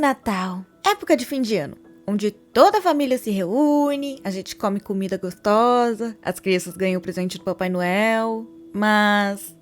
Natal, época de fim de ano, onde toda a família se reúne, a gente come comida gostosa, as crianças ganham o presente do Papai Noel, mas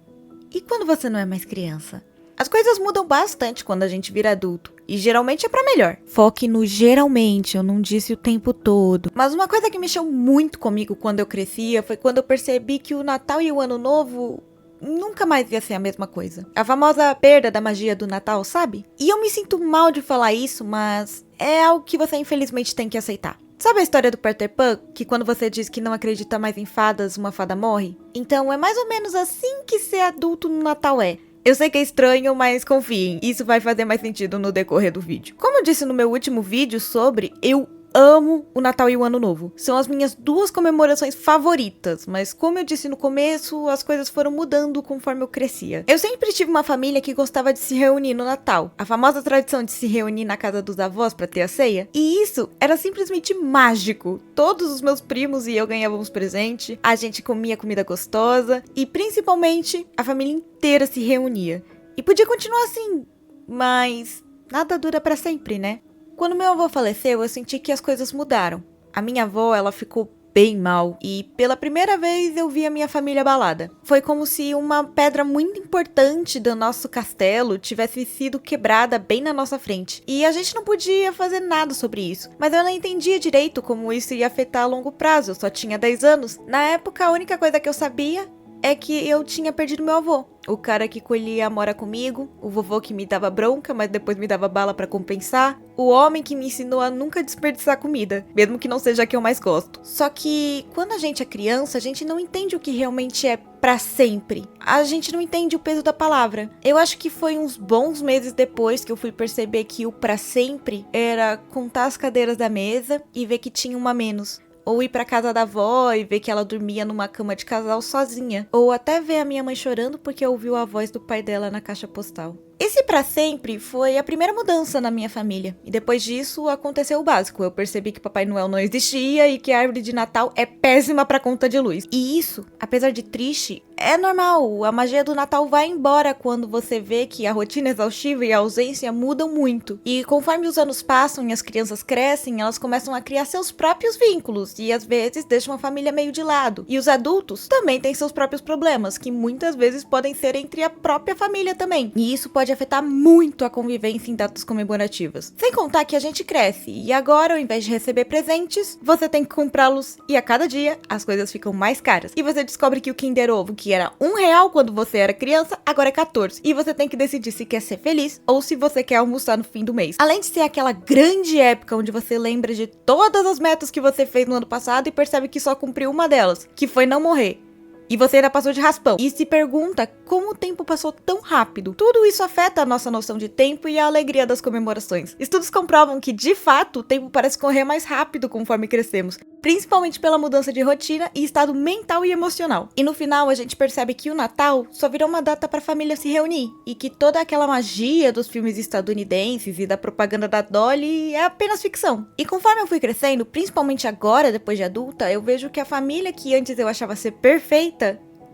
e quando você não é mais criança? As coisas mudam bastante quando a gente vira adulto, e geralmente é pra melhor. Foque no geralmente, eu não disse o tempo todo. Mas uma coisa que mexeu muito comigo quando eu crescia foi quando eu percebi que o Natal e o Ano Novo nunca mais ia ser a mesma coisa. A famosa perda da magia do Natal, sabe? E eu me sinto mal de falar isso, mas é algo que você infelizmente tem que aceitar. Sabe a história do Peter Pan, que quando você diz que não acredita mais em fadas, uma fada morre? Então é mais ou menos assim que ser adulto no Natal é. Eu sei que é estranho, mas confiem, isso vai fazer mais sentido no decorrer do vídeo. Como eu disse no meu último vídeo sobre, eu amo o Natal e o Ano Novo. São as minhas duas comemorações favoritas, mas como eu disse no começo, as coisas foram mudando conforme eu crescia. Eu sempre tive uma família que gostava de se reunir no Natal, a famosa tradição de se reunir na casa dos avós pra ter a ceia, e isso era simplesmente mágico. Todos os meus primos e eu ganhávamos presente, a gente comia comida gostosa e principalmente a família inteira se reunia. E podia continuar assim, mas nada dura pra sempre, né? Quando meu avô faleceu, eu senti que as coisas mudaram. A minha avó, ela ficou bem mal e pela primeira vez eu vi a minha família abalada. Foi como se uma pedra muito importante do nosso castelo tivesse sido quebrada bem na nossa frente. E a gente não podia fazer nada sobre isso. Mas eu não entendia direito como isso ia afetar a longo prazo, eu só tinha 10 anos. Na época, a única coisa que eu sabia é que eu tinha perdido meu avô. O cara que colhia amora comigo, o vovô que me dava bronca, mas depois me dava bala pra compensar, o homem que me ensinou a nunca desperdiçar comida, mesmo que não seja a que eu mais gosto. Só que quando a gente é criança, a gente não entende o que realmente é pra sempre. A gente não entende o peso da palavra. Eu acho que foi uns bons meses depois que eu fui perceber que o pra sempre era contar as cadeiras da mesa e ver que tinha uma a menos. Ou ir pra casa da avó e ver que ela dormia numa cama de casal sozinha. Ou até ver a minha mãe chorando porque ouviu a voz do pai dela na caixa postal. Esse pra sempre foi a primeira mudança na minha família. E depois disso aconteceu o básico. Eu percebi que Papai Noel não existia e que a árvore de Natal é péssima pra conta de luz. E isso, apesar de triste, é normal. A magia do Natal vai embora quando você vê que a rotina exaustiva e a ausência mudam muito. E conforme os anos passam e as crianças crescem, elas começam a criar seus próprios vínculos. E às vezes deixam a família meio de lado. E os adultos também têm seus próprios problemas, que muitas vezes podem ser entre a própria família também. E isso pode afetar muito a convivência em datas comemorativas. Sem contar que a gente cresce e agora, ao invés de receber presentes, você tem que comprá-los e a cada dia as coisas ficam mais caras. E você descobre que o Kinder Ovo, que era R$1 quando você era criança, agora é 14. E você tem que decidir se quer ser feliz ou se você quer almoçar no fim do mês. Além de ser aquela grande época onde você lembra de todas as metas que você fez no ano passado e percebe que só cumpriu uma delas, que foi não morrer. E você ainda passou de raspão. E se pergunta como o tempo passou tão rápido. Tudo isso afeta a nossa noção de tempo e a alegria das comemorações. Estudos comprovam que, de fato, o tempo parece correr mais rápido conforme crescemos. Principalmente pela mudança de rotina e estado mental e emocional. E no final, a gente percebe que o Natal só virou uma data para a família se reunir. E que toda aquela magia dos filmes estadunidenses e da propaganda da Dolly é apenas ficção. E conforme eu fui crescendo, principalmente agora, depois de adulta, eu vejo que a família que antes eu achava ser perfeita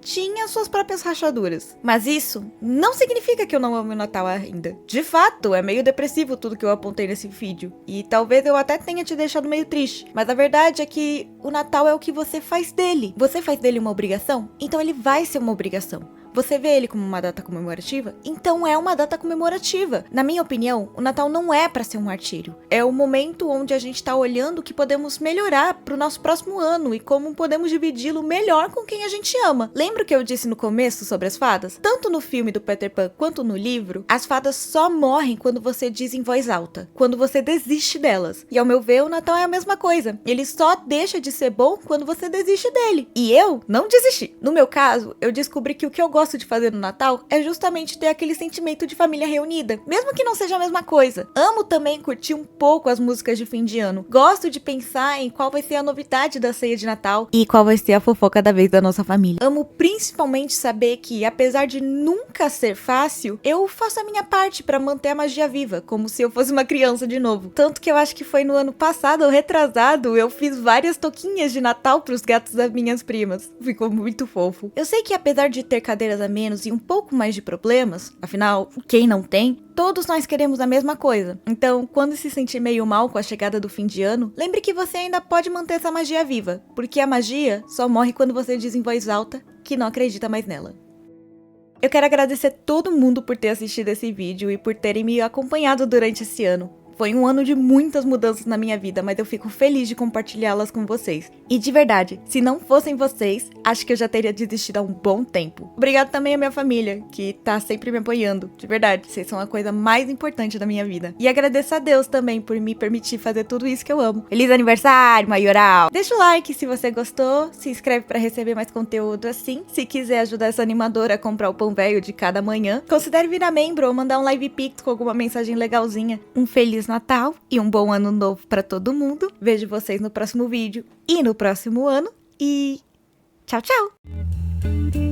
tinha suas próprias rachaduras. Mas isso não significa que eu não amo o Natal ainda. De fato, é meio depressivo tudo que eu apontei nesse vídeo. E talvez eu até tenha te deixado meio triste. Mas a verdade é que o Natal é o que você faz dele. Você faz dele uma obrigação? Então ele vai ser uma obrigação. Você vê ele como uma data comemorativa? Então é uma data comemorativa. Na minha opinião, o Natal não é para ser um martírio. É o momento onde a gente tá olhando o que podemos melhorar pro nosso próximo ano e como podemos dividi-lo melhor com quem a gente ama. Lembra o que eu disse no começo sobre as fadas? Tanto no filme do Peter Pan quanto no livro, as fadas só morrem quando você diz em voz alta, quando você desiste delas. E ao meu ver, o Natal é a mesma coisa. Ele só deixa de ser bom quando você desiste dele. E eu não desisti. No meu caso, eu descobri que o que eu gosto de fazer no Natal é justamente ter aquele sentimento de família reunida, mesmo que não seja a mesma coisa. Amo também curtir um pouco as músicas de fim de ano. Gosto de pensar em qual vai ser a novidade da ceia de Natal e qual vai ser a fofoca da vez da nossa família. Amo principalmente saber que, apesar de nunca ser fácil, eu faço a minha parte pra manter a magia viva, como se eu fosse uma criança de novo. Tanto que eu acho que foi no ano passado ou retrasado, eu fiz várias toquinhas de Natal pros gatos das minhas primas. Ficou muito fofo. Eu sei que apesar de ter cadeira brincadeiras a menos e um pouco mais de problemas, afinal, quem não tem? Todos nós queremos a mesma coisa. Então, quando se sentir meio mal com a chegada do fim de ano, lembre que você ainda pode manter essa magia viva, porque a magia só morre quando você diz em voz alta que não acredita mais nela. Eu quero agradecer todo mundo por ter assistido esse vídeo e por terem me acompanhado durante esse ano. Foi um ano de muitas mudanças na minha vida, mas eu fico feliz de compartilhá-las com vocês. E de verdade, se não fossem vocês, acho que eu já teria desistido há um bom tempo. Obrigado também à minha família, que tá sempre me apoiando. De verdade, vocês são a coisa mais importante da minha vida. E agradeço a Deus também por me permitir fazer tudo isso que eu amo. Feliz aniversário, Maioral! Deixa o like se você gostou, se inscreve pra receber mais conteúdo assim. Se quiser ajudar essa animadora a comprar o pão velho de cada manhã, considere virar membro ou mandar um live pix com alguma mensagem legalzinha. Um feliz Natal e um bom ano novo pra todo mundo. Vejo vocês no próximo vídeo e no próximo ano. E tchau, tchau!